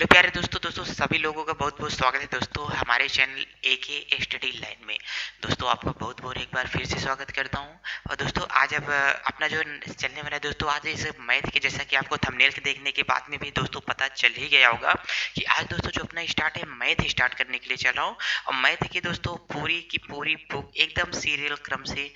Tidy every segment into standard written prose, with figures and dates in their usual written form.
Hello प्यारे दोस्तों सभी लोगों का बहुत बहुत स्वागत है दोस्तों हमारे चैनल एके स्टडी लाइन में। दोस्तों आपका बहुत बहुत एक बार फिर से स्वागत करता हूं। और दोस्तों आज अब अपना जो चलने वाला है दोस्तों, आज इस मैथ के जैसा कि आपको थंबनेल के देखने के बाद में भी दोस्तों पता चल ही गया होगा कि आज दोस्तों जो अपना स्टार्ट है मैथ स्टार्ट करने के लिए चला हूँ। और मैथ की दोस्तों पूरी की पूरी बुक एकदम सीरियल क्रम से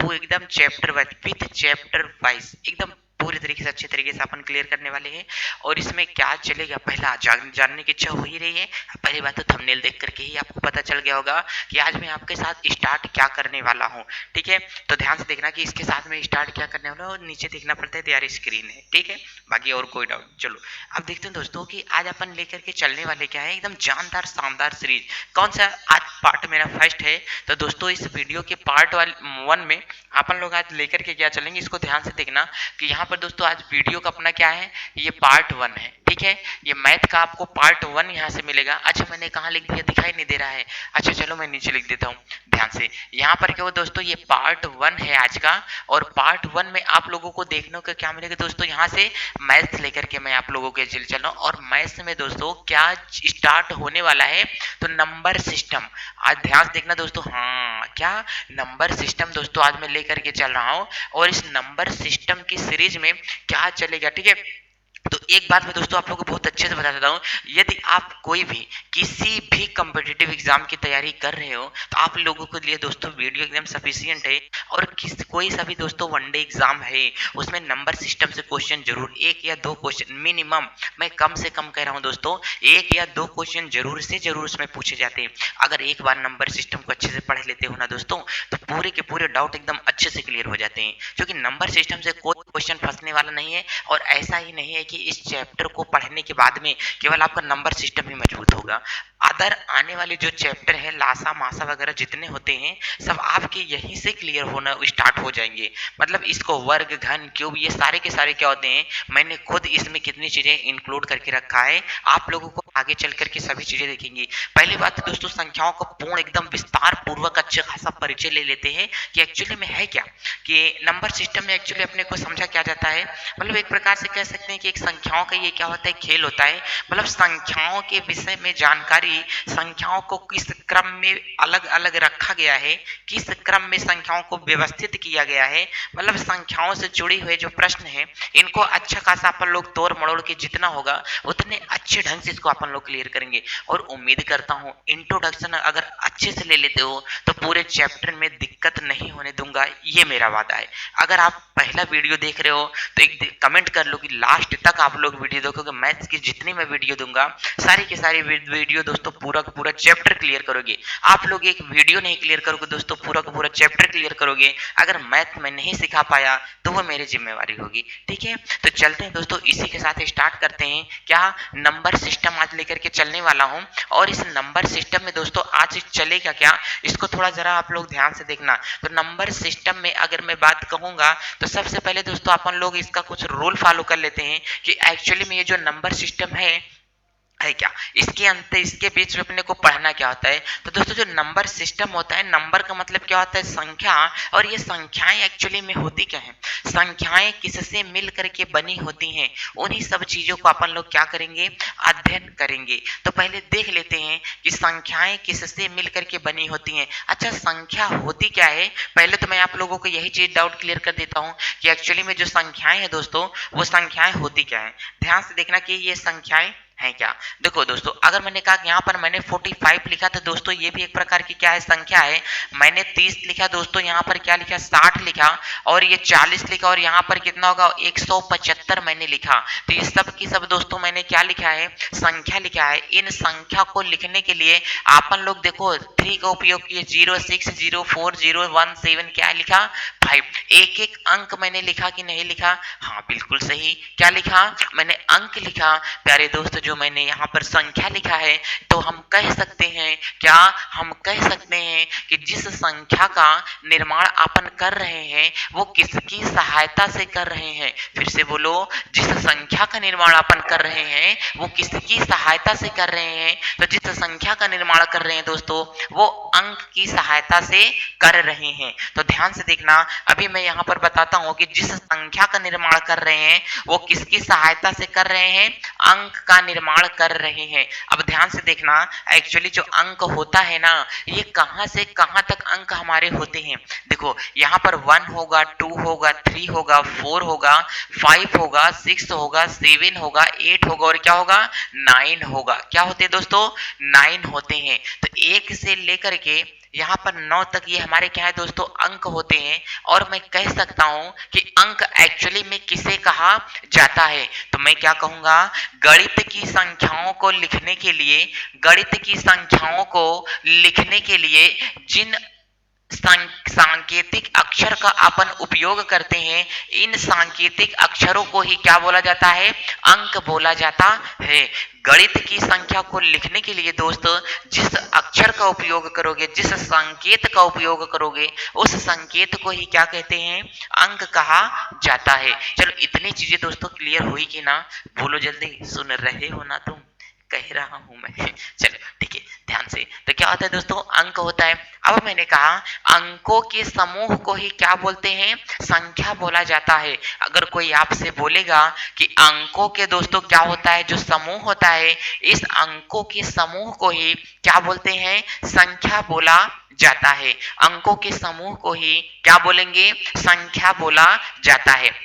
वो एकदम chapter wise with chapter wise एकदम पूरी तरीके से अच्छे तरीके से अपन क्लियर करने वाले हैं। और इसमें क्या चलेगा पहला जानने की इच्छा हो ही रही है। पहली बात तो थंबनेल देख करके ही आपको पता चल गया होगा कि आज मैं आपके साथ स्टार्ट क्या करने वाला हूँ। ठीक है, तो ध्यान से देखना कि इसके साथ में स्टार्ट क्या करने वाला हूँ। नीचे देखना पड़ता है तैयारी स्क्रीन है, ठीक है, बाकी और कोई डाउट। चलो अब देखते हैं दोस्तों कि आज अपन लेकर के चलने वाले क्या है, एकदम जानदार शानदार सीरीज। कौन सा आज पार्ट मेरा फर्स्ट है, तो दोस्तों इस वीडियो के पार्ट 1 में अपन लोग आज लेकर के क्या चलेंगे, इसको ध्यान से देखना कि यहाँ पर दोस्तों आज वीडियो का अपना क्या है, ये पार्ट 1 है। ठीक है, ये मैथ का आपको पार्ट 1 यहाँ से मिलेगा। अच्छा मैंने कहाँ लिख दिया, दिखाई नहीं दे रहा है। अच्छा चलो मैं नीचे लिख देता हूँ ध्यान से। यहाँ पर क्या हो दोस्तों, ये पार्ट 1 है आज का। और पार्ट 1 में आप लोगों को देखने को क्या मिलेगा दोस्तों, यहाँ से मैथ्स लेकर के मैं आप लोगों के चल रहा हूँ। और मैथ्स में दोस्तों क्या स्टार्ट होने वाला है, तो नंबर सिस्टम। आज ध्यान से देखना दोस्तों, हाँ क्या नंबर सिस्टम दोस्तों आज मैं लेकर के चल रहा हूँ। और इस नंबर सिस्टम की सीरीज में क्या चलेगा, ठीक है। तो एक बात मैं दोस्तों आप लोगों को बहुत अच्छे से बता देता हूँ, यदि आप कोई भी किसी भी कॉम्पिटिटिव एग्जाम की तैयारी कर रहे हो तो आप लोगों के लिए दोस्तों वीडियो एकदम सफिशियंट है। और कोई सा भी दोस्तों वनडे एग्जाम है उसमें नंबर सिस्टम से क्वेश्चन जरूर, 1 या 2 क्वेश्चन मिनिमम, मैं कम से कम कह रहा हूँ दोस्तों, 1 या 2 क्वेश्चन जरूर से जरूर उसमें पूछे जाते हैं। अगर एक बार नंबर सिस्टम को अच्छे से पढ़ लेते हो ना दोस्तों, तो पूरे के पूरे डाउट एकदम अच्छे से क्लियर हो जाते हैं। क्योंकि नंबर सिस्टम से कोई क्वेश्चन फंसने वाला नहीं है। और ऐसा ही नहीं है कि इस चैप्टर को पढ़ने के बाद में केवल आपका नंबर सिस्टम ही मजबूत होगा। अदर आने वाले जो चैप्टर है लासा मासा वगैरह जितने होते हैं सब आपके यहीं से क्लियर होना स्टार्ट हो जाएंगे। मतलब इसको वर्ग घन क्यूब ये सारे के सारे क्या होते हैं, मैंने खुद इसमें कितनी चीजें इंक्लूड करके रखा है, आप लोगों को आगे चल करके सभी चीजें देखेंगी। पहली बात तो दोस्तों संख्याओं का पूर्ण एकदम विस्तार पूर्वक अच्छा खासा परिचय ले लेते हैं कि एक्चुअली में है क्या, कि नंबर सिस्टम में एक्चुअली अपने को समझा क्या जाता है। मतलब एक प्रकार से कह सकते हैं कि एक संख्याओं का ये क्या होता है, खेल होता है। मतलब संख्याओं के विषय में जानकारी, संख्याओं को किस क्रम में अलग अलग रखा गया है, किस क्रम में संख्याओं को व्यवस्थित किया गया है। मतलब संख्याओं से जुड़े हुए जो प्रश्न है इनको अच्छा खासा अपन लोग तोड़ मड़ोड़ के जितना होगा उतने अच्छे ढंग से इसको अपन लोग क्लियर करेंगे। और उम्मीद करता हूँ इंट्रोडक्शन अगर अच्छे से ले लेते हो तो पूरे चैप्टर में दिक्कत नहीं होने दूंगा, ये मेरा वादा है। अगर आप पहला वीडियो देख रहे हो तो एक कमेंट कर लो कि लास्ट तक आप लोग वीडियो देखोगे। मैथ्स की जितनी मैं वीडियो दूंगा सारी के सारी वीडियो दोस्तों पूरा का पूरा चैप्टर क्लियर करोगे। आप लोग एक वीडियो नहीं क्लियर करोगे दोस्तों, पूरा का पूरा चैप्टर क्लियर करोगे। अगर मैथ में नहीं सिखा पाया तो वो मेरी जिम्मेवारी होगी। ठीक है, तो चलते हैं दोस्तों, इसी के साथ स्टार्ट करते हैं। क्या नंबर सिस्टम आज लेकर के चलने वाला हूं। और इस नंबर सिस्टम में दोस्तों आज चलेगा क्या, इसको थोड़ा जरा आप लोग ध्यान से देखना। तो नंबर सिस्टम में अगर मैं बात कहूंगा तो सबसे पहले दोस्तों अपन लोग इसका कुछ रूल फॉलो कर लेते हैं कि एक्चुअली में ये जो नंबर सिस्टम है क्या, इसके अंत इसके बीच में अपने को पढ़ना क्या होता है। तो दोस्तों जो नंबर सिस्टम होता है, नंबर का मतलब क्या होता है, संख्या। और ये संख्याएं एक्चुअली में होती क्या है, संख्याएं किससे मिल करके बनी होती हैं, उन्हीं सब चीजों को अपन लोग क्या करेंगे, अध्ययन करेंगे। तो पहले देख लेते हैं कि संख्याएं किससे मिल करके बनी होती हैं। अच्छा संख्या होती क्या है, पहले तो मैं आप लोगों को यही चीज डाउट क्लियर कर देता हूँ कि एक्चुअली में जो संख्याएं हैं दोस्तों वो संख्याएं होती क्या है। ध्यान से देखना कि ये संख्याएं है क्या। देखो दोस्तों अगर मैंने कहा यहाँ पर मैंने 45 लिखा तो दोस्तों ये भी एक प्रकार की क्या है, संख्या है। मैंने 30 लिखा दोस्तों, यहाँ पर क्या लिखा, 60 लिखा। और ये 40 लिखा और यहाँ पर कितना होगा, 175 मैंने लिखा। तो ये सब की सब दोस्तों मैंने क्या लिखा है, संख्या लिखा है। इन संख्या को लिखने के लिए अपन लोग देखो 3 का उपयोग किए, 0 6 0 4 0 1 7 क्या लिखा, 5। एक एक अंक मैंने लिखा कि नहीं लिखा, हाँ बिल्कुल सही। क्या लिखा, मैंने अंक लिखा। प्यारे दोस्त जो मैंने यहाँ पर संख्या लिखा है, तो हम कह सकते हैं क्या, हम कह सकते हैं कि जिस संख्या का निर्माण अपन कर रहे हैं वो किसकी सहायता से कर रहे हैं। फिर से बोलो, जिस संख्या का निर्माण अपन कर रहे हैं वो किसकी सहायता से कर रहे हैं। तो जिस संख्या का निर्माण कर रहे हैं दोस्तों वो अंक की सहायता से कर रहे हैं। तो ध्यान से देखना, अभी मैं यहाँ पर बताता हूँ कि जिस संख्या का निर्माण कर रहे हैं वो किसकी सहायता से कर रहे हैं, अंक का निर्माण कर रहे हैं। अब ध्यान से देखना, एक्चुअली जो अंक होता है ना, ये कहां से कहां तक अंक हमारे होते हैं। देखो यहाँ पर 1 होगा, 2 होगा, 3 होगा, 4 होगा, 5 होगा, 6 होगा, 7 होगा, 8 होगा और क्या होगा, 9 होगा। क्या होते हैं दोस्तों, 9 होते हैं। तो 1 से लेकर के यहाँ पर 9 तक ये हमारे क्या है दोस्तों, अंक होते हैं। और मैं कह सकता हूं कि अंक एक्चुअली में किसे कहा जाता है, तो मैं क्या कहूंगा, गणित की संख्याओं को लिखने के लिए, गणित की संख्याओं को लिखने के लिए जिन सांकेतिक अक्षर का अपन उपयोग करते हैं, इन सांकेतिक अक्षरों को ही क्या बोला जाता है, अंक बोला जाता है। गणित की संख्या को लिखने के लिए दोस्तों जिस अक्षर का उपयोग करोगे, जिस संकेत का उपयोग करोगे, उस संकेत को ही क्या कहते हैं, अंक कहा जाता है। चलो इतनी चीजें दोस्तों क्लियर हुई कि ना, बोलो जल्दी, सुन रहे हो ना तुम, कह रहा हूं मैं। चलो ठीक है, ध्यान से। तो क्या होता है दोस्तों, अंक होता है। अब मैंने कहा अंकों के समूह को ही क्या बोलते हैं, संख्या बोला जाता है। अगर कोई आपसे बोलेगा कि अंकों के दोस्तों क्या होता है, जो समूह होता है, इस अंकों के समूह को ही क्या बोलते हैं, संख्या बोला जाता है। अंकों के समूह को ही क्या बोलेंगे, संख्या बोला जाता है।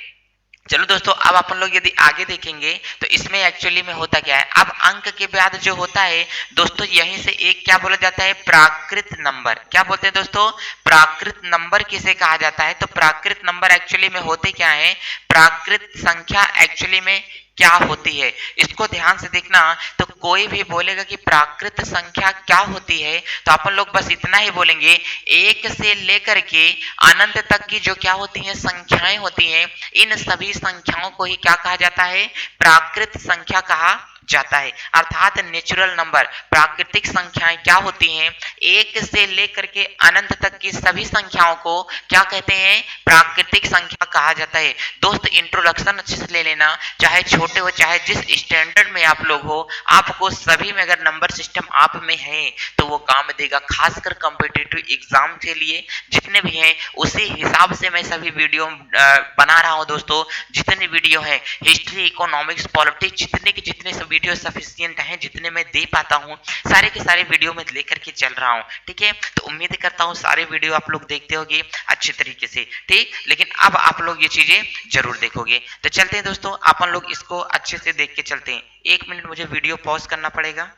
चलो दोस्तों, अब अपन लोग यदि आगे देखेंगे तो इसमें एक्चुअली में होता क्या है। अब अंक के बाद जो होता है दोस्तों, यहीं से एक क्या बोला जाता है, प्राकृत नंबर। क्या बोलते हैं दोस्तों, प्राकृत नंबर किसे कहा जाता है, तो प्राकृत नंबर एक्चुअली में होते क्या है, प्राकृत संख्या एक्चुअली में क्या होती है, इसको ध्यान से देखना। तो कोई भी बोलेगा कि प्राकृत संख्या क्या होती है, तो अपन लोग बस इतना ही बोलेंगे, एक से लेकर के अनंत तक की जो क्या होती हैं, संख्याएं होती हैं, इन सभी संख्याओं को ही क्या कहा जाता है, प्राकृत संख्या कहा जाता है। अर्थात नेचुरल नंबर, प्राकृतिक संख्याएं क्या होती हैं, एक से लेकर के अनंत तक की सभी संख्याओं को क्या कहते हैं, प्राकृतिक संख्या कहा जाता है। दोस्त इंट्रोडक्शन अच्छे से ले लेना, चाहे छोटे हो चाहे जिस स्टैंडर्ड में आप लोग हो, आपको सभी में अगर नंबर सिस्टम आप में है तो वो काम देगा। खासकर कॉम्पिटिटिव एग्जाम के लिए जितने भी हैं, उसी हिसाब से मैं सभी वीडियो बना रहा हूं दोस्तों। जितने वीडियो हैं, हिस्ट्री, इकोनॉमिक्स, पॉलिटिक्स, जितने के जितने सब वीडियो सफिशिएंट हैं, जितने मैं दे पाता हूं, सारे के सारे वीडियो में लेकर के चल रहा हूं। ठीक है, तो उम्मीद करता हूं सारे वीडियो आप लोग देखते होंगे अच्छे तरीके से। ठीक, लेकिन अब आप लोग ये चीजें जरूर देखोगे। तो चलते हैं दोस्तों, अपन लोग इसको अच्छे से देख के चलते हैं। 1 मिनट मुझे वीडियो पॉज करना पड़ेगा।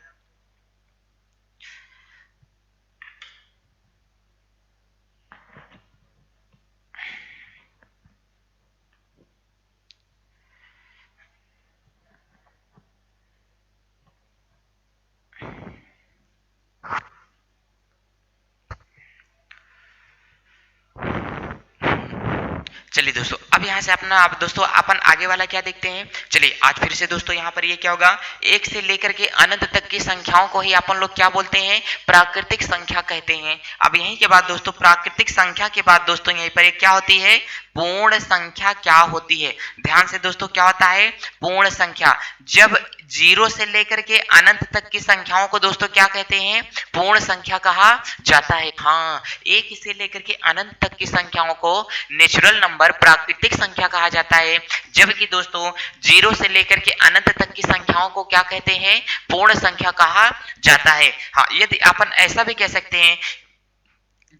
चलिए दोस्तों, अब यहाँ से अपना अब दोस्तों अपन आगे वाला क्या देखते हैं। चलिए आज फिर से दोस्तों यहाँ पर ये क्या होगा, एक से लेकर के अनंत तक की संख्याओं को ही अपन लोग क्या बोलते हैं, प्राकृतिक संख्या कहते हैं। अब यहीं के बाद दोस्तों, प्राकृतिक संख्या के बाद दोस्तों यहीं पर एक क्या होती है, पूर्ण संख्या क्या होती है। ध्यान से दोस्तों, क्या होता है, पूर्ण संख्या। जब 0 से लेकर के अनंत तक की संख्याओं को दोस्तों क्या कहते हैं, पूर्ण संख्या कहा जाता है। हाँ, 1 से लेकर के अनंत तक की संख्याओं को नेचुरल नंबर, प्राकृतिक संख्या कहा जाता है। जबकि दोस्तों 0 से लेकर के अनंत तक की संख्याओं को क्या कहते हैं, पूर्ण संख्या कहा जाता है। हाँ, यदि अपन ऐसा भी कह सकते हैं,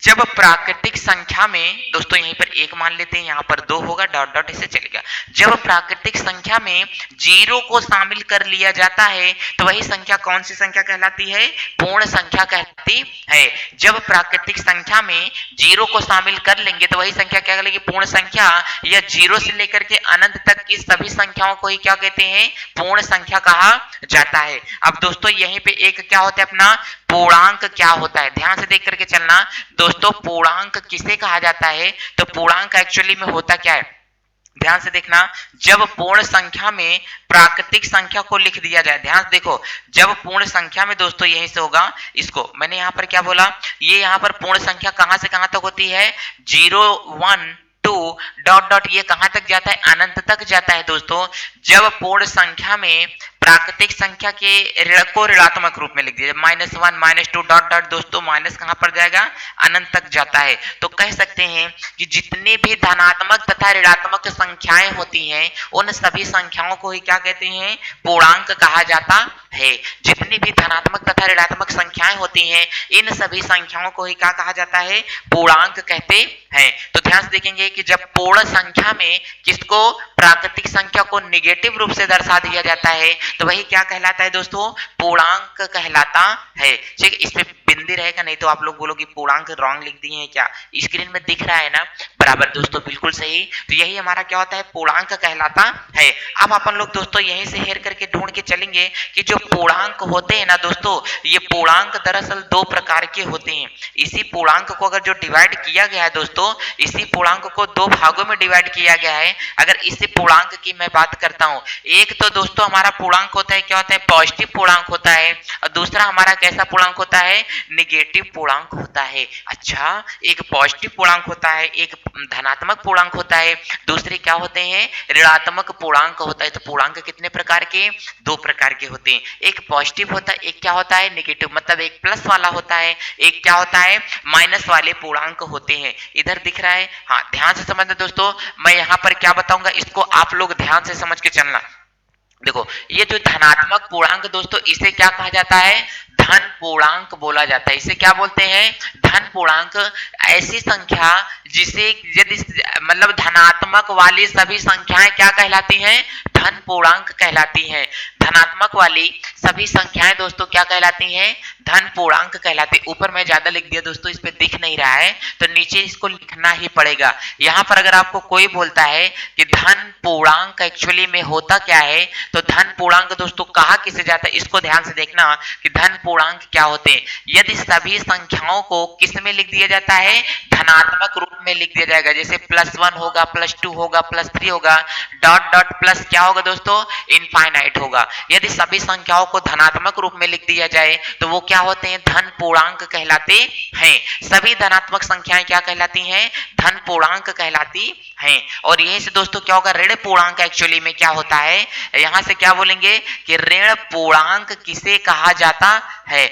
जब प्राकृतिक संख्या में दोस्तों यहीं पर 1 मान लेते हैं, यहाँ पर 2 होगा, डॉट डॉट ऐसे चलेगा। जब प्राकृतिक संख्या में 0 को शामिल कर लिया जाता है तो वही संख्या कौन सी संख्या कहलाती है, पूर्ण संख्या कहलाती है। जब प्राकृतिक संख्या में 0 को शामिल कर लेंगे तो वही संख्या क्या कहलाएगी, पूर्ण संख्या। या 0 से लेकर के अनंत तक की सभी संख्याओं को ही क्या कहते हैं, पूर्ण संख्या कहा जाता है। अब दोस्तों यहीं पे एक क्या होता है अपना, पूर्णांक क्या होता है। ध्यान से देख करके चलना दोस्तों, पूर्णांक किसे कहा जाता है, तो पूर्णांक एक्चुअली में होता क्या है, ध्यान से देखना। जब पूर्ण संख्या में प्राकृतिक संख्या को लिख दिया जाए, ध्यान से देखो, जब पूर्ण संख्या में दोस्तों यहीं से होगा, इसको मैंने यहां पर क्या बोला, ये यहां पर पूर्ण संख्या कहां से कहां तक होती है, 0 1 2 डॉट डॉट, ये कहां तक जाता है, अनंत तक जाता है दोस्तों। जब पूर्ण संख्या में प्राकृतिक संख्या के ऋण को ऋणात्मक रूप में लिख दिया, -1 -2 डॉट डॉट दोस्तों माइनस कहां पर जाएगा, अनंत तक जाता है। तो कह सकते हैं कि जितनी भी धनात्मक तथा ऋणात्मक संख्याएं होती हैं उन सभी संख्याओं को ही क्या कहते हैं, पूर्णांक कहा जाता है। जितनी भी धनात्मक तथा ऋणात्मक संख्याएं होती हैं इन सभी संख्याओं को ही क्या कहा जाता है, पूर्णांक कहते हैं। तो ध्यान से देखेंगे कि जब पूर्ण संख्या में किसको, प्राकृतिक संख्या को निगेटिव रूप से दर्शा दिया जाता है तो वही क्या कहलाता है दोस्तों, पूर्णांक कहलाता है। ठीक, इस पे बिंदी रहेगा, नहीं तो आप लोग बोलो कि पूर्णांक रॉन्ग लिख दिए हैं क्या, स्क्रीन में दिख रहा है ना, बराबर दोस्तों, बिल्कुल सही। तो यही हमारा क्या होता है, पूर्णांक कहलाता है। अब अपन लोग दोस्तों यहीं से हेर करके ढूंढ के चलेंगे कि जो पूर्णांक होते हैं ना दोस्तों, ये पूर्णांक दरअसल दो प्रकार के होते हैं। इसी पूर्णांक को अगर जो डिवाइड किया गया है दोस्तों, इसी पूर्णांक को दो भागों में डिवाइड किया गया है। अगर इसी पूर्णांक की मैं बात करता हूं, एक तो दोस्तों हमारा पूर्णांक होता है, क्या होता है, पॉजिटिव पूर्णांक होता है, और दूसरा हमारा कैसा पूर्णांक होता है, निगेटिव पूर्णांक होता है। अच्छा, एक पॉजिटिव पूर्णांक होता है, एक धनात्मक पूर्णांक होता है, दूसरे क्या होते हैं, ऋणात्मक पूर्णांक होता है। तो पूर्णांक कितने प्रकार के, दो प्रकार के होते हैं, एक पॉजिटिव होता है, एक क्या होता है, निगेटिव, मतलब एक प्लस वाला होता है, एक क्या होता है, माइनस वाले पूर्णांक होते हैं। इधर दिख रहा है, हाँ ध्यान से समझना दोस्तों, मैं यहाँ पर क्या बताऊंगा इसको आप लोग ध्यान से समझ के चलना। देखो, ये जो धनात्मक पूर्णांक दोस्तों, इसे क्या कहा जाता है, धन पूर्णांक बोला जाता है। इसे क्या बोलते हैं, धन पूर्णांक। ऐसी संख्या जिसे यदि मतलब धनात्मक वाली सभी संख्याएं क्या कहलाती हैं, धन पूर्णांक कहलाती हैं। धनात्मक वाली सभी संख्याएं दोस्तों क्या कहलाती हैं, धन पूर्णांक कहलाती। ऊपर मैं ज्यादा लिख दिया दोस्तों, इस पे दिख नहीं रहा है तो नीचे इसको लिखना ही पड़ेगा। यहाँ पर अगर आपको कोई बोलता है कि धन पूर्णांक एक्चुअली में होता क्या है, तो धन पूर्णांक दोस्तों कहा किसे जाता है, इसको ध्यान से देखना कि धन पूर्णांक क्या होते हैं। यदि सभी संख्याओं को किस में लिख दिया जाता है, धनात्मक रूप में लिख दिया जाएगा, जैसे +1 होगा, +2 होगा, +3 होगा, डॉट डॉट प्लस क्या होगा दोस्तों, इनफाइनाइट होगा। यदि सभी संख्याओं को धनात्मक रूप में लिख दिया जाए तो वो क्या होते हैं, धन पूर्णांक कहलाते हैं। सभी धनात्मक संख्याएं क्या कहलाती हैं, धन पूर्णांक कहलाती हैं। और यहीं से दोस्तों क्या होगा, ऋण पूर्णांक एक्चुअली में क्या होता है, यहां से क्या बोलेंगे कि ऋण पूर्णांक किसे कहा जाता है।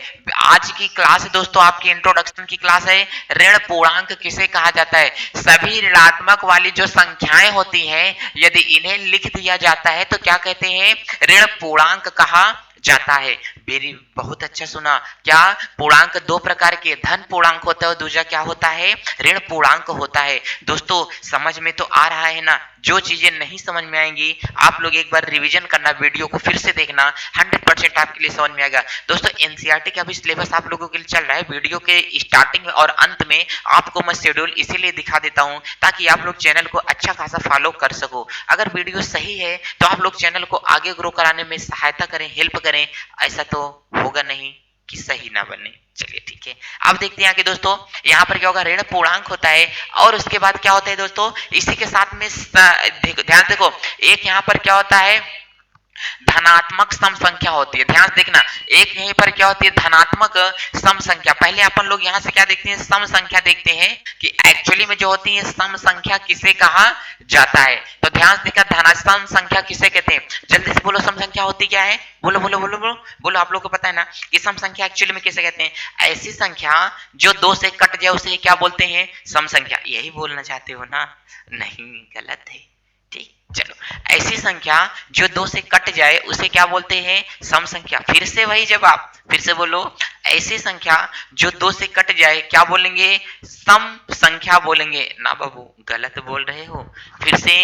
आज की क्लास दोस्तों आपकी इंट्रोडक्शन की क्लास है, ऋण पूर्णांक किसे कहा जाता है। सभी ऋणात्मक वाली जो संख्याएं होती हैं यदि इन्हें लिख दिया जाता है तो क्या कहते हैं, ऋण पूर्णांक कहा जाता है। मेरी बहुत अच्छा सुना, क्या पूर्णांक दो प्रकार के, धन पूर्णांक होता है और दूसरा क्या होता है, ऋण पूर्णांक होता है। दोस्तों समझ में तो आ रहा है ना, जो चीजें नहीं समझ में आएंगी आप लोग एक बार रिवीजन करना, वीडियो को फिर से देखना, 100% आपके लिए समझ में आएगा। दोस्तों एनसीईआरटी का भी सिलेबस आप लोगों के लिए चल रहा है, वीडियो के स्टार्टिंग में और अंत में आपको मैं शेड्यूल इसीलिए दिखा देता हूं ताकि आप लोग चैनल को अच्छा खासा फॉलो कर सको। अगर वीडियो सही है तो आप लोग चैनल को आगे ग्रो कराने में सहायता करें, हेल्प करें, ऐसा तो होगा नहीं कि सही ना बने। चलिए ठीक है, अब देखते हैं कि दोस्तों यहाँ पर क्या होगा, ऋण पूर्णांक होता है और उसके बाद क्या होता है दोस्तों, इसी के साथ में ध्यान देखो, एक यहाँ पर क्या होता है, धनात्मक सम संख्या होती है। ध्यान देखना, एक यहीं पर क्या होती है, धनात्मक सम संख्या। पहले अपन लोग यहाँ से क्या देखते हैं, सम संख्या देखते हैं कि एक्चुअली में जो होती है सम संख्या किसे कहा जाता है। तो ध्यान देखा, धनात्मक संख्या किसे कहते हैं, जल्दी से बोलो, सम संख्या होती क्या है, बोलो बोलो बोलो बोलो बोलो, आप लोग को पता है ना कि सम संख्या एक्चुअली में किसे कहते हैं, ऐसी संख्या जो दो से कट जाए उसे क्या बोलते हैं, सम संख्या। यही बोलना चाहते हो ना, नहीं गलत है, ठीक। चलो, ऐसी संख्या जो दो से कट जाए उसे क्या बोलते हैं, सम संख्या। फिर से वही जवाब, फिर से बोलो, ऐसी संख्या जो दो से कट जाए क्या बोलेंगे, सम संख्या बोलेंगे ना बाबू, गलत बोल रहे हो। फिर से,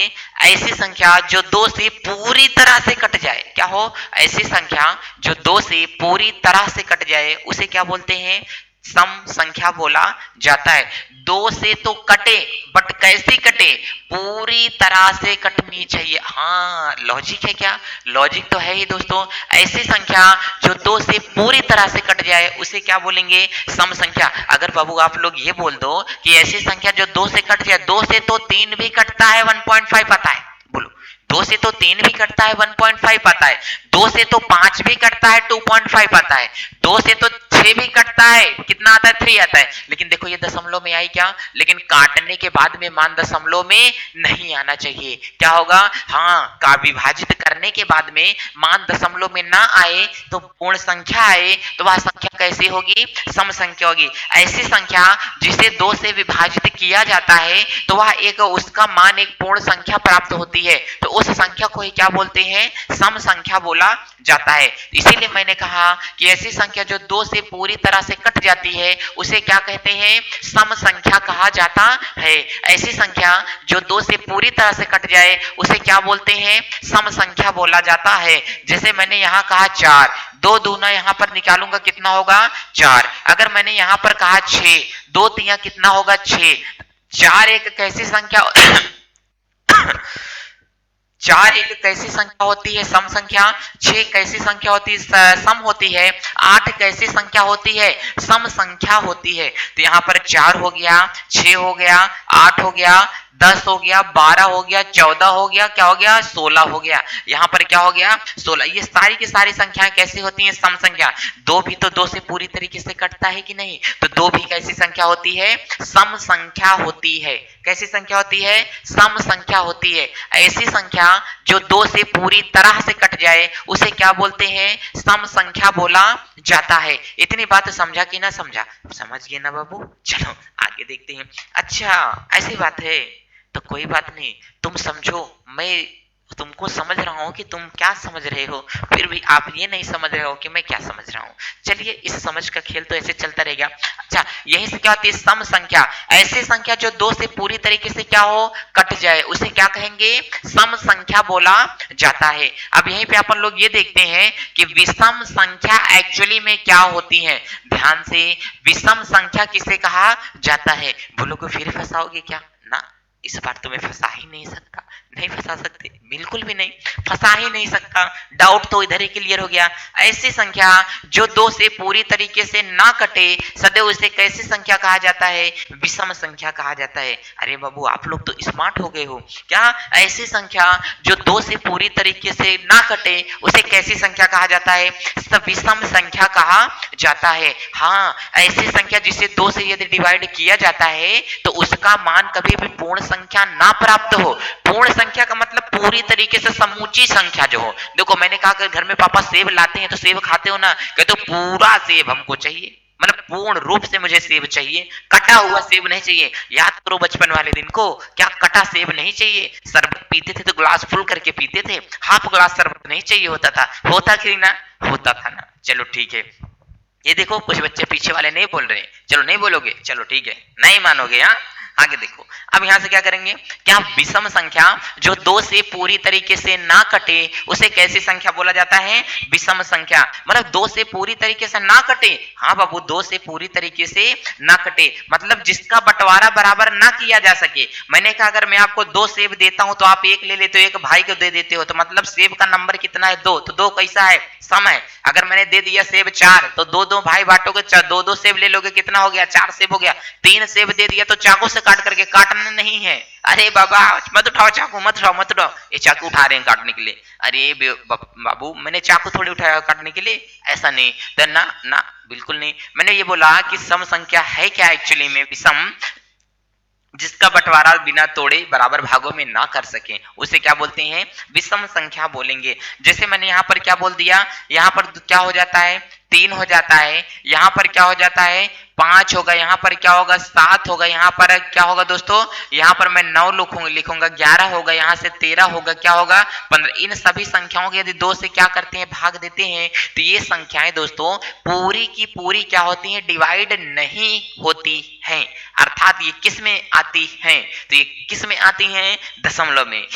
ऐसी संख्या जो दो से पूरी तरह से कट जाए, क्या हो, ऐसी संख्या जो दो से पूरी तरह से कट जाए उसे क्या बोलते हैं, सम संख्या बोला जाता है। दो से तो कटे बट कैसे कटे, पूरी तरह से कटनी चाहिए। हाँ लॉजिक है क्या, लॉजिक तो है ही दोस्तों। ऐसी संख्या जो दो से पूरी तरह से कट जाए उसे क्या बोलेंगे, सम संख्या। अगर बाबू आप लोग ये बोल दो कि ऐसी संख्या जो दो से कट जाए, दो से तो तीन भी कटता है 1.5 आता है, बोलो, दो से तो तीन भी कटता है 1.5 आता है, दो से तो पांच भी कटता है 2.5 आता है, दो से तो 6 भी कटता है, कितना आता है 3 आता है, लेकिन देखो ये दशमलव में आई क्या, लेकिन काटने के बाद में मान दशमलव में नहीं आना चाहिए। क्या होगा, हाँ का विभाजित करने के बाद में मान दशमलव में ना आए तो पूर्ण संख्या आए, तो वह संख्या कैसी होगी, सम संख्या होगी। ऐसी संख्या जिसे 2 से विभाजित किया जाता है तो वह एक उसका मान एक पूर्ण संख्या प्राप्त होती है, तो उस संख्या को ही क्या बोलते हैं, सम संख्या बोला जाता है। इसीलिए मैंने कहा कि ऐसी संख्या जो 2 से पूरी तरह से कट जाती है उसे क्या कहते हैं, सम संख्या कहा जाता है। ऐसी संख्या जो 2 से पूरी तरह से कट जाए उसे क्या बोलते हैं, सम संख्या बोला जाता है। जैसे मैंने यहाँ कहा 4, 2 दूना यहाँ पर निकालूंगा कितना होगा 4। अगर मैंने यहाँ पर कहा 6, 2 तिया कितना होगा 6। 4 एक कैसी संख्या 4 एक कैसी संख्या होती है, सम संख्या। 6 कैसी संख्या होती है, सम होती है। 8 कैसी संख्या होती है, सम संख्या होती है। तो यहाँ पर 4 हो गया, 6 हो गया, 8 हो गया, 10 हो गया, 12 हो गया, 14 हो गया, क्या हो गया 16 हो गया। यहाँ पर क्या हो गया 16। ये सारी की सारी संख्याएं कैसी होती हैं, सम संख्या। 2 भी तो 2 से पूरी तरीके से कटता है कि नहीं, तो 2 भी कैसी संख्या होती है, सम संख्या होती है। कैसी संख्या होती है, सम संख्या होती है। ऐसी संख्या जो 2 से पूरी तरह से कट जाए उसे क्या बोलते हैं, सम संख्या बोला जाता है। इतनी बात समझा कि ना समझा, समझ गए ना बाबू। चलो आगे देखते हैं। अच्छा ऐसी बात है तो कोई बात नहीं, तुम समझो, मैं तुमको समझ रहा हूं कि तुम क्या समझ रहे हो, फिर भी आप ये नहीं समझ रहे हो कि मैं क्या समझ रहा हूं। चलिए इस समझ का खेल तो ऐसे चलता रहेगा। अच्छा यही से क्या होती है, सम संख्या। ऐसी संख्या जो 2 से पूरी तरीके से क्या हो, कट जाए उसे क्या कहेंगे, सम संख्या बोला जाता है। अब यहीं पे अपन लोग ये देखते हैं कि विषम संख्या एक्चुअली में क्या होती है। ध्यान से, विषम संख्या किसे कहा जाता है, बोलो को फिर फंसाओगे क्या, ना इस बार तो मैं फंसा ही नहीं सकता, नहीं फंसा सकते, बिल्कुल भी नहीं, फंसा ही नहीं सकता। डाउट तो इधर ही क्लियर हो गया। ऐसी संख्या जो 2 से पूरी तरीके से ना कटे सदैव उसे कैसी संख्या कहा जाता है, विषम संख्या कहा जाता है। अरे बाबू आप लोग तो स्मार्ट हो गए हो क्या। ऐसी संख्या जो 2 से पूरी तरीके से ना कटे उसे कैसी संख्या कहा जाता है, विषम संख्या कहा जाता है। हाँ ऐसी संख्या जिसे 2 से यदि डिवाइड किया जाता है तो उसका मान कभी भी पूर्ण संख्या ना प्राप्त हो। पूर्ण संख्या का मतलब पूरी तरीके से समूची संख्या जो हो। देखो मैंने कहा कि घर में पापा सेब लाते हैं तो सेब खाते हो ना, कहते तो पूरा सेब हमको चाहिए, मतलब पूर्ण रूप से मुझे सेब चाहिए, कटा हुआ सेब नहीं चाहिए। याद करो बचपन वाले दिन को, क्या कटा सेब नहीं चाहिए। शरबत पीते थे तो ग्लास फुल करके पीते थे, हाफ ग्लास शरबत नहीं चाहिए होता था, होता कि ना, होता था ना। चलो ठीक है, ये देखो कुछ बच्चे पीछे वाले नहीं बोल रहे, चलो नहीं बोलोगे, चलो ठीक है, नहीं मानोगे। हाँ आगे देखो, अब यहां से क्या करेंगे, क्या विषम संख्या जो 2 से पूरी तरीके से ना कटे उसे कैसी संख्या बोला जाता है, विषम संख्या। मतलब 2 से पूरी तरीके से ना कटे, हाँ बाबू 2 से पूरी तरीके से ना कटे मतलब जिसका बंटवारा बराबर ना किया जा सके। मैंने कहा अगर मैं आपको 2 सेब देता हूं तो आप 1 ले लेते हो, 1 भाई को दे देते हो, तो मतलब सेब का नंबर कितना है 2, तो 2 कैसा है, सम है। अगर मैंने दे दिया सेब 4 तो 2-2 भाई बांटोगे, 2-2 सेब ले लोगे, कितना हो गया 4 सेब हो गया। 3 सेब दे दिया तो चाकू से काट करके, काटना नहीं है। अरे बाबा मत उठाओ चाकू, मत उठाओ मत उठाओ, ये चाकू उठा रहे हैं काटने के लिए। अरे बाबू मैंने चाकू थोड़ी उठाया काटने के लिए, ऐसा नहीं, तो ना ना बिल्कुल नहीं। मैंने ये बोला कि सम संख्या है क्या एक्चुअली में, विषम जिसका बंटवारा बिना तोड़े बराबर भागों में ना कर सके उसे क्या बोलते हैं, विषम संख्या बोलेंगे। जैसे मैंने यहाँ पर क्या बोल दिया, यहाँ पर क्या हो जाता है 3 हो जाता है, यहाँ पर क्या हो जाता है 5 होगा, यहाँ पर क्या होगा 7 होगा, यहाँ पर क्या होगा दोस्तों, यहाँ पर मैं 9 लिखूंगा, 11 होगा, यहाँ से 13 होगा, क्या होगा 15। इन सभी संख्याओं के यदि 2 से क्या करते हैं, भाग देते हैं, तो ये संख्याएं दोस्तों पूरी की पूरी क्या होती हैं, डिवाइड नहीं होती हैं। अर्थात ये किस में आती हैं, तो ये किस में आती हैं, दशमलव में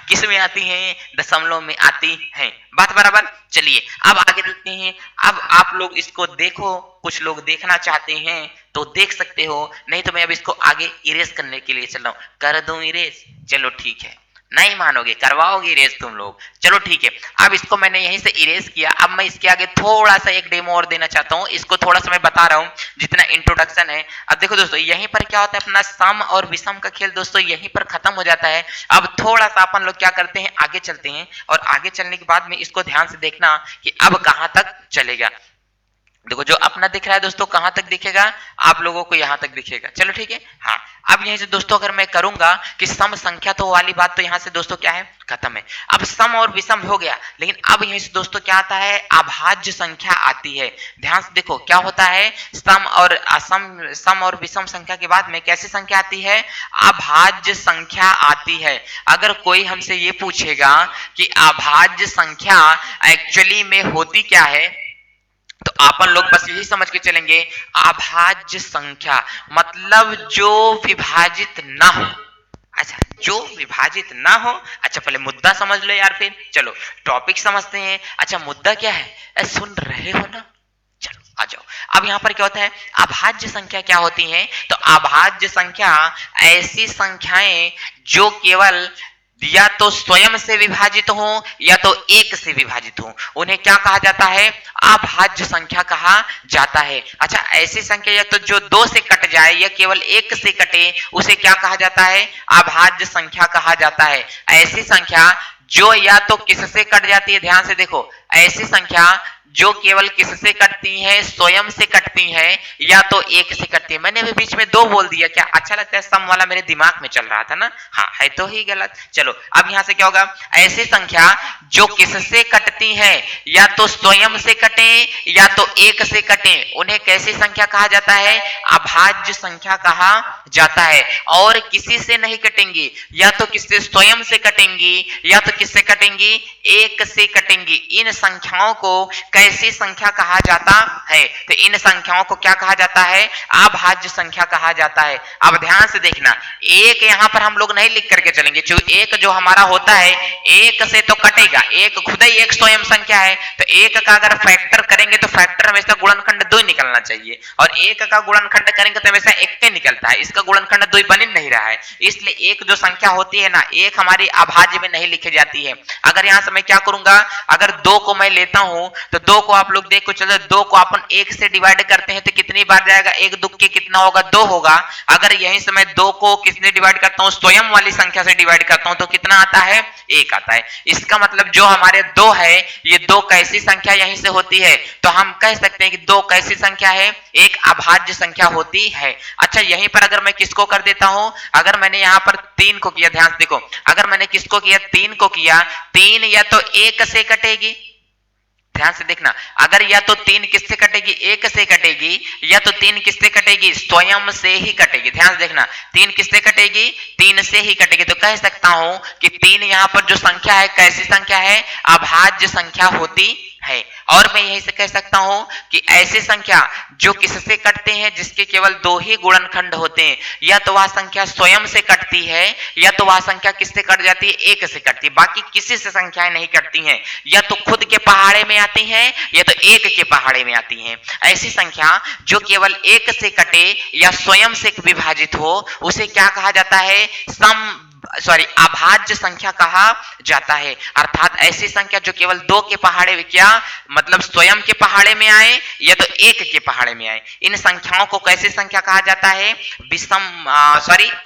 किस में आती हैं, दशमलव में आती हैं। बात बराबर। चलिए अब आगे देखते हैं। अब आप लोग इसको देखो, कुछ लोग देखना चाहते हैं तो देख सकते हो, नहीं तो मैं अब इसको आगे इरेज करने के लिए चल रहा हूं, कर दूं इरेज, चलो ठीक है, नहीं मानोगे करवाओगे इरेज तुम लोग, चलो ठीक है। अब इसको मैंने यहीं से इरेज किया, अब मैं इसके आगे थोड़ा सा एक डेमो और देना चाहता हूं, इसको थोड़ा सा मैं बता रहा हूं जितना इंट्रोडक्शन है। अब देखो दोस्तों यहीं पर क्या होता है, अपना सम और विषम का खेल दोस्तों यहीं पर खत्म हो जाता है। अब थोड़ा सा अपन लोग क्या करते हैं, आगे चलते हैं, और आगे चलने के बाद में इसको ध्यान से देखना कि अब कहां तक चलेगा। देखो जो अपना दिख रहा है दोस्तों कहां तक दिखेगा, आप लोगों को यहां तक दिखेगा। चलो ठीक है। हाँ, अब यहीं से दोस्तों अगर मैं करूंगा कि सम संख्या, तो वाली बात तो यहां से दोस्तों क्या है, खत्म है। अब सम और विषम हो गया, लेकिन अब यहीं से दोस्तों क्या आता है, अभाज्य संख्या आती है। ध्यान से देखो क्या होता है, सम और असम, सम और विषम संख्या के बाद में कैसी संख्या आती है, अभाज्य संख्या आती है। अगर कोई हमसे ये पूछेगा कि अभाज्य संख्या एक्चुअली में होती क्या है, तो अपन लोग बस यही समझ के चलेंगे, अभाज्य संख्या मतलब जो विभाजित ना हो। अच्छा, जो विभाजित ना हो। अच्छा पहले मुद्दा समझ लो यार, फिर चलो टॉपिक समझते हैं। अच्छा मुद्दा क्या है, सुन रहे हो ना, चलो आ जाओ। अब यहां पर क्या होता है, अभाज्य संख्या क्या होती है, तो अभाज्य संख्या ऐसी संख्याएं जो केवल या तो स्वयं से विभाजित हो या तो एक से विभाजित हो, उन्हें क्या कहा जाता है, अभाज्य संख्या कहा जाता है। अच्छा ऐसी संख्या या तो जो दो से कट जाए या केवल एक से कटे, उसे क्या कहा जाता है, अभाज्य संख्या कहा जाता है। ऐसी संख्या जो या तो किससे कट जाती है, ध्यान से देखो, ऐसी संख्या जो केवल किससे कटती है, स्वयं से कटती है या तो एक से कटती है। मैंने भी बीच में दो बोल दिया, क्या अच्छा लगता है, सम वाला मेरे दिमाग में चल रहा था ना, हाँ है तो ही गलत। चलो अब यहां से क्या होगा, ऐसी संख्या जो किससे कटती है, या तो स्वयं से कटे या तो एक से कटे, उन्हें कैसी संख्या कहा जाता है, अभाज्य संख्या कहा जाता है। और किसी से नहीं कटेंगी, या तो किससे, स्वयं से कटेंगी या तो किससे कटेंगी, एक से कटेंगी। इन संख्याओं को कैसी संख्या कहा जाता है, तो इन संख्याओं को क्या कहा जाता है, अभाज्य संख्या कहा जाता है। अब ध्यान से देखना, एक यहां पर हम लोग नहीं लिख करके चलेंगे, एक जो हमारा होता है एक से तो कटेगा, एक खुद ही एक स्वयं संख्या है, तो एक का अगर फैक्टर करेंगे तो फैक्टर हमेशा गुणनखंड 2 निकलना चाहिए, और एक का गुणनखंड करेंगे तो हमेशा एक के निकलता है, इसका गुणनखंड 2 बन नहीं रहा है। इसलिए एक जो संख्या होती है ना, एक हमारी अभाज्य में नहीं लिखी जाती है। अगर यहां से मैं क्या करूंगा, अगर 2 को मैं लेता हूं तो 2 को आप लोग देखो, चलो 2 को अपन 1 से डिवाइड करते हैं तो कितनी बार जाएगा, एक दुख के कितना होगा, 2 होगा। अगर यहीं से मैं 2 को किसने डिवाइड करता हूं, स्वयं वाली संख्या से डिवाइड करता हूं, तो कितना आता है, 1 आता है। इसका मतलब जो हमारे 2 है, ये 2 कैसी संख्या यहीं से होती है, तो हम कह सकते हैं कि 2 कैसी संख्या है, एक अभाज्य संख्या होती है। अच्छा यहीं पर अगर मैं किसको कर देता हूं, अगर मैंने यहां पर 3 को किया, ध्यान से देखो, अगर मैंने किसको किया, 3 को किया, 3 या तो 1 से कटेगी, ध्यान से देखना, अगर या तो 3 किससे कटेगी, 1 से कटेगी, या तो 3 किससे कटेगी, स्वयं से ही कटेगी। ध्यान से देखना, 3 किससे कटेगी, 3 से ही कटेगी। तो कह सकता हूं कि 3 यहां पर जो संख्या है कैसी संख्या है, अभाज्य संख्या होती है। और मैं यही से कह सकता हूं कि ऐसी संख्या जो किससे कटते हैं, जिसके केवल 2 ही गुणनखंड होते हैं, या तो वह संख्या स्वयं से कटती है या तो वह संख्या किससे कट जाती है, 1 से कटती है, बाकी किसी से संख्याएं नहीं कटती हैं, या तो खुद के पहाड़े में आती हैं या तो 1 के पहाड़े में आती हैं। ऐसी संख्या जो केवल 1 से कटे या स्वयं से विभाजित हो, उसे क्या कहा जाता है, अभाज्य संख्या कहा जाता है। अर्थात ऐसी संख्या जो केवल 2 के पहाड़े में, क्या मतलब स्वयं के पहाड़े में आए या तो 1 के पहाड़े में आए, इन संख्याओं को कैसी संख्या कहा जाता है,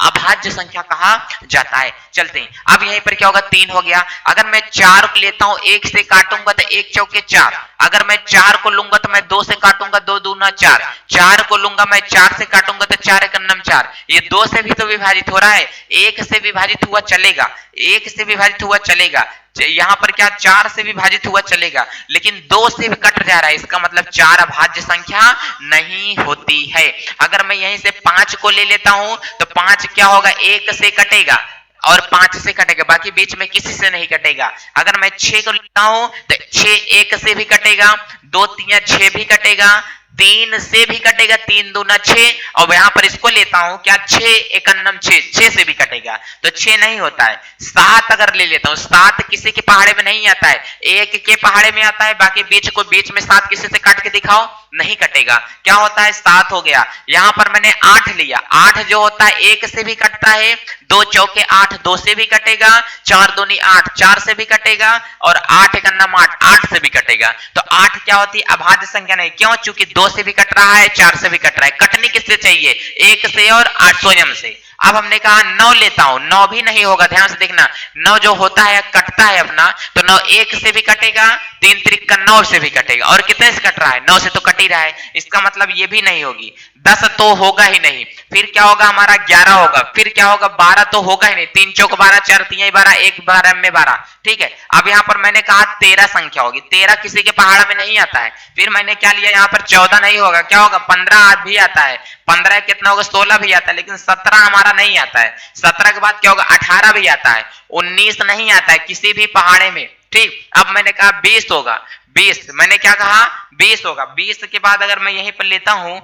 अभाज्य संख्या कहा जाता है। चलते हैं, अब यहीं पर क्या होगा, 3 हो गया। अगर मैं 4 को लेता हूं, 1 से काटूंगा तो 1 चौके 4, अगर मैं 4 को लूंगा तो मैं 2 से काटूंगा, 2 दूना 4, 4 को लूंगा मैं 4 से काटूंगा तो 4 एक 4, ये 2 से भी तो विभाजित हो रहा है, 1 से विभाजित हुआ चलेगा, 1 से विभाजित हुआ चलेगा, यहां पर क्या 4 से विभाजित हुआ चलेगा, लेकिन 2 से भी कट जा रहा है, इसका मतलब 4 अभाज्य संख्या नहीं होती है। अगर मैं यहीं से 5 को ले लेता हूं तो 5 क्या होगा, 1 से कटेगा और 5 से कटेगा, बाकी बीच में किसी से नहीं कटेगा। अगर मैं 6 को लेता हूं तो 6 1 से भी कटेगा, 2 3 6 भी कटेगा, 3 से भी कटेगा, 3 दूना 6, और यहां पर इसको लेता हूं क्या, 6 एक 6, 6 से भी कटेगा, तो 6 नहीं होता है। 7 अगर ले लेता हूं, 7 किसी के पहाड़े में नहीं आता है, 1 के पहाड़े में आता है, बाकी बीच में 7 किसी से काट के दिखाओ, नहीं कटेगा, क्या होता है, 7 हो गया। यहां पर मैंने 8 लिया, 8 जो होता है 1 से भी कटता है, 2 चौके 8, 2 से भी कटेगा, 4 दूनी 8, 4 से भी कटेगा, और 8 एक 8, 8 से भी कटेगा। तो 8 क्या होती है, अभाज्य संख्या नहीं, क्यों, चूंकि 2 से भी कट रहा है, 4 से भी कट रहा है। कटनी किससे चाहिए, 1 से और 8 स्वयं से। अब हमने कहा 9 लेता हूं, 9 भी नहीं होगा, ध्यान से देखना, 9 जो होता है कटता है अपना, तो 9 1 से भी कटेगा, 3 त्रिक का 9 से भी कटेगा, और कितने से कट रहा है, 9 से तो कट ही रहा है, इसका मतलब ये भी नहीं होगी, 10 तो होगा ही नहीं, फिर क्या होगा हमारा 11 होगा, फिर क्या होगा 12 तो होगा ही नहीं, 3 चौक 12, 4 तिहाई 12, 1 12 में 12, ठीक है। अब यहाँ पर मैंने कहा 13 संख्या होगी, 13 किसी के पहाड़ में नहीं आता है, फिर मैंने क्या लिया यहाँ पर 14 नहीं होगा, क्या होगा 15 भी आता है, 15 कितना होगा 16 भी आता है, लेकिन 17 हमारा नहीं आता है, 17 के बाद क्या होगा 18 भी आता है, 19 नहीं आता है किसी भी पहाड़े में, ठीक। अब मैंने कहा 20 होगा, 20 मैंने क्या कहा 20 होगा, 20 के बाद अगर मैं यहीं पर लेता हूं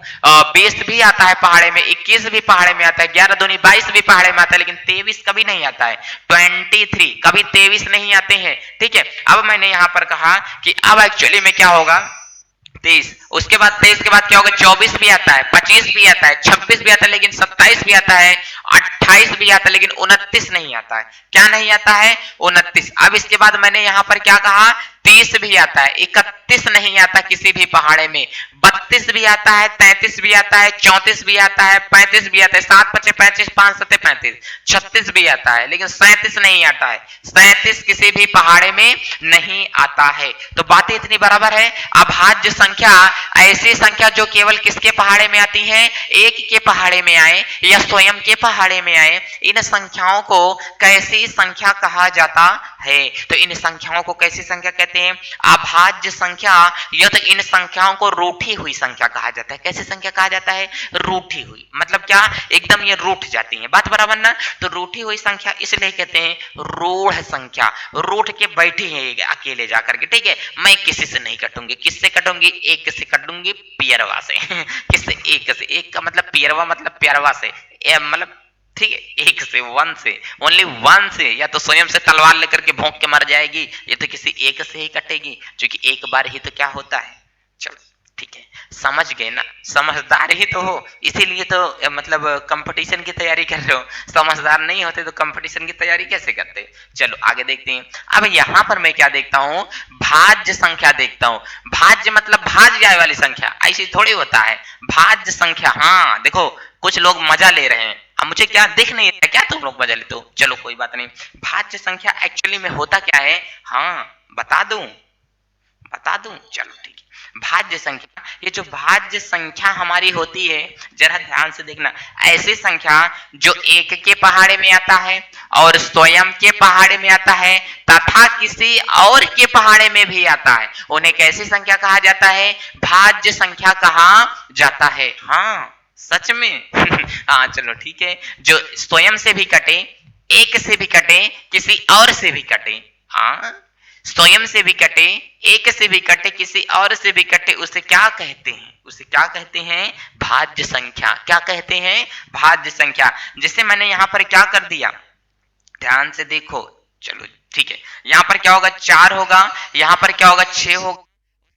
20 भी आता है पहाड़े में, 21 भी पहाड़े में आता है, 11 दूनी 22 भी पहाड़े में आता है, लेकिन 23 कभी नहीं आता है, 23 कभी 23 नहीं आते हैं, ठीक है। अब मैंने यहां पर कहा कि अब एक्चुअली में क्या होगा 23, उसके बाद 23 के बाद क्या होगा 24 भी आता है, 25 भी आता है, 26 भी आता है, लेकिन 27 भी आता है, 28 भी आता है, लेकिन 29 नहीं आता है, क्या नहीं आता है 29। अब इसके बाद मैंने यहां पर क्या कहा 30 भी आता है, 31 नहीं आता किसी भी पहाड़े में, 32 भी आता है, 33 भी आता है, 34 भी आता है, 35 भी आता है, 7 5 25 5 7 35, 36 भी आता है, लेकिन 37 नहीं आता है, 37 किसी भी पहाड़े में नहीं आता है। तो बातें इतनी बराबर है। अभाज्य संख्या ऐसी संख्या जो केवल किसके पहाड़े में आती है, एक के पहाड़े में आए या स्वयं के पहाड़े में आए, इन संख्याओं को कैसी संख्या कहा जाता है। तो इन संख्याओं को कैसी संख्या कहते हैं, अभाज्य संख्या, या तो इन संख्याओं को रूठी हुई संख्या कहा जाता है। कैसी संख्या कहा जाता है, रूठी हुई, मतलब क्या एकदम ये रूठ जाती है, बात बराबर ना। तो रूठी हुई संख्या इसलिए कहते हैं रूढ़ संख्या, रूठ के बैठी है अकेले जाकर के, ठीक है। मैं किसी से नहीं कटूंगी, किससे कटूंगी, एक से कटूंगी, पियरवा से किससे, एक से, एक का मतलब पियरवा मतलब प्यारवा से, मतलब ठीक है, एक से, वन से, ओनली वन से, या तो स्वयं से तलवार लेकर के भोंक के मर जाएगी, या तो किसी एक से ही कटेगी, क्योंकि एक बार ही तो क्या होता है। चलो ठीक है, समझ गए ना, समझदार ही तो हो, इसीलिए तो मतलब कंपटीशन की तैयारी कर रहे हो, समझदार नहीं होते तो कंपटीशन की तैयारी कैसे करते। चलो आगे देखते हैं। अब यहाँ पर मैं क्या देखता हूँ, भाज्य संख्या देखता हूँ। भाज्य मतलब भाज जाए वाली संख्या, ऐसी थोड़ी होता है भाज्य संख्या। हाँ देखो कुछ लोग मजा ले रहे हैं, अब मुझे क्या दिख नहीं रहा, क्या तुम लोग मजा लेते हो, चलो कोई बात नहीं। भाज्य संख्या एक्चुअली में होता क्या है, हाँ बता दूं, चलो ठीक है। भाज्य संख्या, ये जो भाज्य संख्या हमारी होती है, जरा ध्यान से देखना, ऐसी संख्या जो एक के पहाड़े में आता है और स्वयं के पहाड़े में आता है तथा किसी और के पहाड़े में भी आता है, उन्हें कैसी संख्या कहा जाता है, भाज्य संख्या कहा जाता है। हाँ सच में हाँ चलो ठीक है, जो स्वयं से भी कटे, एक से भी कटे, किसी और से भी कटे, हाँ स्वयं से भी कटे, एक से भी कटे, किसी और से भी कटे, उसे क्या कहते हैं, उसे क्या कहते हैं, भाज्य संख्या। क्या कहते हैं, भाज्य संख्या। जिसे मैंने यहां पर क्या कर दिया, ध्यान से देखो, चलो ठीक है, यहां पर क्या होगा 4 होगा, यहां पर क्या होगा 6 होगा,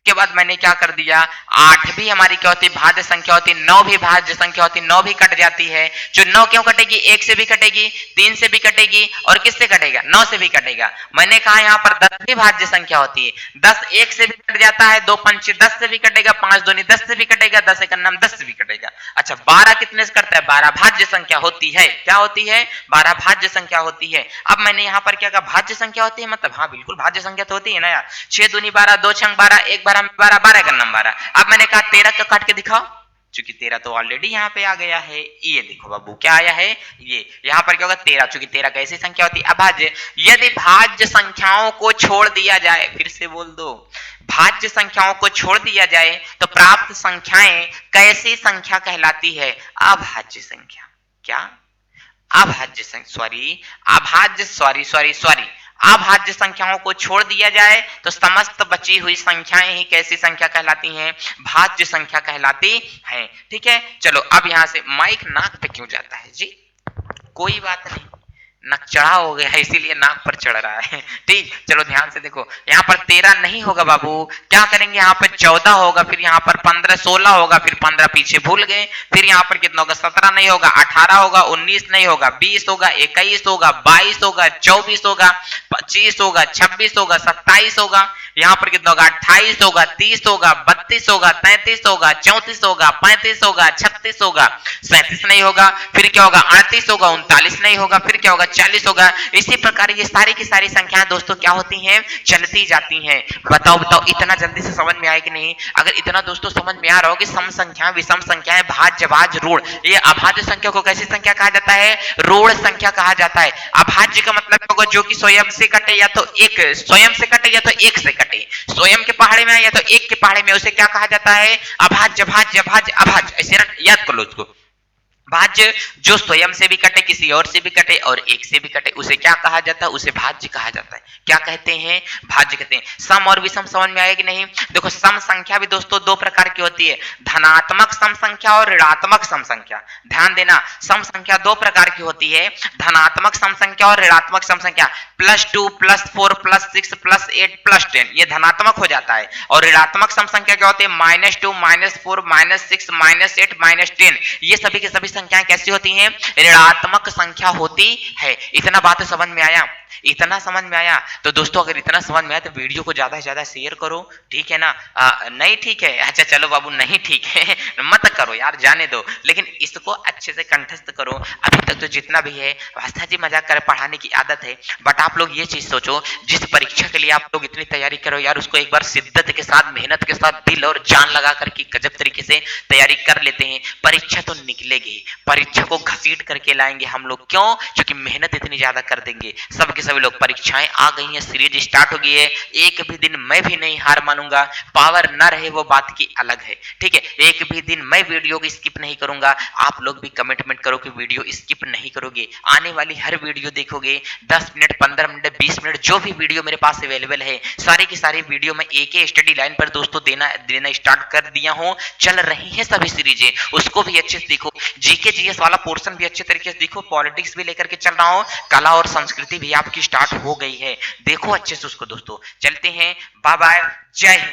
के बाद मैंने क्या कर दिया, 8 भी हमारी क्या होती है, भाज्य संख्या होती है, 9 भी भाज्य संख्या होती है, 9 भी कट जाती है। जो 9 क्यों कटेगी, 1 से भी कटेगी, 3 से भी कटेगी, और किससे कटेगा, 9 से भी कटेगा। मैंने कहा यहाँ पर 10 भी भाज्य संख्या होती है, 10 1 से भी कट जाता है, 2 पंच 10 से भी कटेगा, 5 दूनी 10 से भी कटेगा, 10 एक नाम 10 से भी कटेगा। अच्छा 12 कितने से करता है, 12 भाज्य संख्या होती है, क्या होती है, 12 भाज्य संख्या होती है। अब मैंने यहाँ पर क्या कहा, भाज्य संख्या होती है, मतलब हाँ बिल्कुल भाज्य संख्या तो होती है ना यार, 6 दूनी 12, 2 छंग 12, 1 12 12 का नंबर है। अब मैंने कहा 13 का काट के दिखाओ, चूंकि 13 तो ऑलरेडी यहाँ पे आ गया है, ये देखो बाबू क्या आया है, ये यहाँ पर क्या होगा 13, चूंकि 13 कैसी संख्या होती है, अभाज्य। यदि भाज्य संख्याओं को छोड़ दिया जाए, फिर से बोल दो, भाज्य संख्याओं को छोड़ दिया जाए तो प्राप्त संख्याएं कैसी संख्या कहलाती है, अभाज्य संख्या। क्या, अभाज्य सॉरी अभाज्य संख्याओं को छोड़ दिया जाए तो समस्त बची हुई संख्याएं ही कैसी संख्या कहलाती हैं, भाज्य संख्या कहलाती हैं। ठीक है, चलो अब यहां से माइक नाक पे क्यों जाता है जी, कोई बात नहीं, नकचढ़ा हो गया है इसीलिए नाक पर चढ़ रहा है। ठीक, चलो ध्यान से देखो, यहाँ पर 13 नहीं होगा बाबू, क्या करेंगे यहाँ पर 14 होगा, फिर यहाँ पर 15 16 होगा, फिर 15 पीछे भूल गए, फिर यहाँ पर कितना होगा 17 नहीं होगा, 18 होगा, 19 नहीं होगा, 20 होगा, 21 होगा, 22 होगा, 24 होगा, 25 होगा, 26 होगा, 27 होगा, यहाँ पर कितना होगा 28 होगा, 30 होगा, 32 होगा, 33 होगा, 34 होगा, 35 होगा, 36 होगा, 37 नहीं होगा, फिर क्या होगा 38 होगा, 39 नहीं होगा, फिर क्या होगा 40 होगा। इसी प्रकार ये सारी की सारी संख्याएं दोस्तों क्या होती हैं, चलती जाती हैं। बताओ बताओ इतना जल्दी से समझ में आए कि नहीं? अगर इतना दोस्तों समझ में आ रहा हो कि सम संख्या, विषम संख्याएं, भाज्य, भाज्य, ऋण, ये अभाज्य संख्या को कैसी संख्या कहा जाता है? ऋण संख्या कहा जाता है। अभाज्य का मतलब होगा जो कि स्वयं से कटे या तो एक स्वयं से कटे या तो एक से कटे, स्वयं के पहाड़े में या तो एक के पहाड़े में, उसे क्या कहा जाता है? अभाज्य, भाज्य, भाज्य, अभाज्य। ऐसे याद कर लो उसको। भाज्य जो स्वयं से भी कटे, किसी और से भी कटे और एक से भी कटे, उसे क्या कहा जाता है? उसे भाज्य कहा जाता है। क्या कहते हैं? भाज्य कहते हैं। सम और विषम समझ में आया कि नहीं? देखो सम संख्या भी दोस्तों दो प्रकार की होती है, धनात्मक सम संख्या और ऋणात्मक सम संख्या। ध्यान देना, सम संख्या दो प्रकार की होती है, धनात्मक सम संख्या और ऋणात्मक सम संख्या। +2 +4 +6 +8 +10 ये धनात्मक हो जाता है, और ऋणात्मक सम संख्या क्या होती है? -2 -4 -6 -8 -10 ये सभी के सभी संख्याएं कैसी होती हैं? ऋणात्मक संख्या होती है। इतना बात समझ में आया? इतना समझ में आया? तो दोस्तों अगर इतना समझ में आया तो वीडियो को ज्यादा से ज्यादा शेयर करो, ठीक है ना? नहीं ठीक है, अच्छा चलो बाबू नहीं ठीक है मत करो यार, जाने दो, लेकिन इसको अच्छे से कंठस्थ करो। अभी तक तो जितना भी है वास्ता जी मजाक कर पढ़ाने की आदत है, बट आप लोग ये चीज सोचो, जिस परीक्षा के लिए आप लोग इतनी तैयारी करो यार, उसको एक बार शिद्दत के साथ, मेहनत के साथ, दिल और जान लगा करके गजब तरीके से तैयारी कर लेते हैं, परीक्षा तो निकलेगी, परीक्षा को घसीट करके लाएंगे हम लोग। क्यों? क्योंकि मेहनत इतनी ज्यादा कर देंगे। सबके सभी लोग, परीक्षाएं आ गई हैं, सीरीज स्टार्ट हो गई है, एक भी दिन मैं भी नहीं हार मानूंगा, पावर ना रहे वो बात की अलग है, ठीक है? एक भी दिन मैं वीडियो को स्किप नहीं करूंगा। आप लोग भी कमिटमेंट करो कि वीडियो स्किप नहीं करोगे, आने वाली हर वीडियो देखोगे, 10 मिनट 15 मिनट 20 मिनट जो भी वीडियो मेरे पास अवेलेबल है, सारी की सारी वीडियो मैं एक ही स्टडी लाइन पर दोस्तों देना स्टार्ट कर दिया हूं। चल रही है सभी सीरीजें, उसको भी अच्छे से देखो, जीके जीएस वाला पोर्शन भी अच्छे तरीके से देखो, पॉलिटिक्स भी लेकर के चल रहा हूं, कला और संस्कृति भी आपकी स्टार्ट हो गई है, देखो अच्छे से उसको दोस्तों। चलते हैं, बाय बाय, जय हिंद।